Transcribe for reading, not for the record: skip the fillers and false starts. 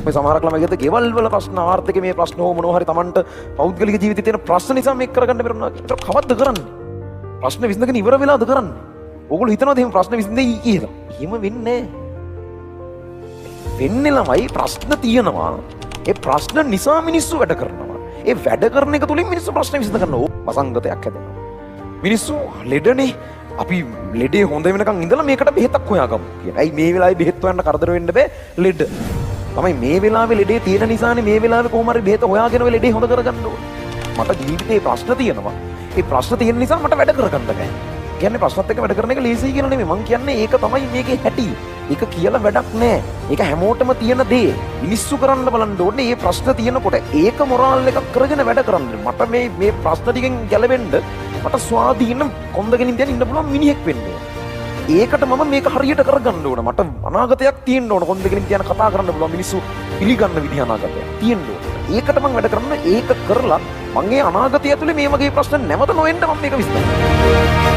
මේ සමහරක් ළමයි ගෙදර ගෙවල් වල ප්‍රශ්න ආර්ථික මේ ප්‍රශ්න හෝ මොනවා හරි Tamanට පෞද්ගලික ජීවිතේ තියෙන ප්‍රශ්න නිසා මේක කරගන්න බැරුණා. ඒක කවද්ද කරන්නේ? ප්‍රශ්න විසඳගෙන ඉවර වෙලාද කරන්නේ? ඕගොල්ලෝ හිතනවාද එහෙම ප්‍රශ්න විසඳෙයි කියලා? එහෙම වෙන්නේ නැහැ. වෙන්නේ ළමයි ප්‍රශ්න තියෙනවා. ඒ ප්‍රශ්න නිසා මිනිස්සු වැඩ කරනවා. ඒ වැඩ කරන එක තුලින් මිනිස්සු ප්‍රශ්න විසඳ ගන්නවා. වසංගතයක් හැදෙනවා. මිනිස්සු ලෙඩනේ අපි ලෙඩේ හොඳ වෙනකන් ඉඳලා මේකට බෙහෙතක් හොයාගමු කියන. ඇයි මේ වෙලාවේ බෙහෙත් හොයන්න කරදර වෙන්න බෑ ලෙඩ. තමයි මේ වෙලාවේ ලෙඩේ තියෙන නිසානේ මේ වෙලාවේ කොහොම හරි බෙහෙත හොයාගෙන ඔය ලෙඩේ හොඳ කරගන්න ඕනේ. මට ජීවිතේ ප්‍රශ්න තියෙනවා. ඒ ප්‍රශ්න තියෙන නිසා මට වැඩ කරගන්න බෑ. කියන්නේ ප්‍රශ්නත් එක්ක වැඩ කරන එක ලේසියි කියලා නෙමෙයි. මං කියන්නේ ඒක තමයි මේකේ හැටි. ඒක කියලා වැඩක් නෑ. ඒක හැමෝටම තියෙන දේ. මිනිස්සු කරන්න බලන්න ඕනේ. මේ ප්‍රශ්න තියෙනකොට ඒක මොරාල් එකක් කරගෙන වැඩ කරන්න. මට මේ ප්‍රශ්න ටිකෙන් ගැලවෙන්න මට ස්වාධීන කොන්දගෙන ඉඳන් ඉන්න පුළුවන් මිනිහෙක් වෙන්න ඕනේ. ඒකට මම මේක හරියට කරගන්න ඕන. මට අනාගතයක් තියෙන්න ඕන. කොන්දගෙන තියන කතා කරන්න පුළුවන් මිනිස්සු පිළිගන්න විදිහ අනාගතයක් තියෙන්න ඕන. ඒකට මම වැඩ කරන්න ඒක කරලා මගේ අනාගතය ඇතුලේ මේ වගේ ප්‍රශ්න නැවත නොවෙන්න මම මේක විශ්වාස කරනවා.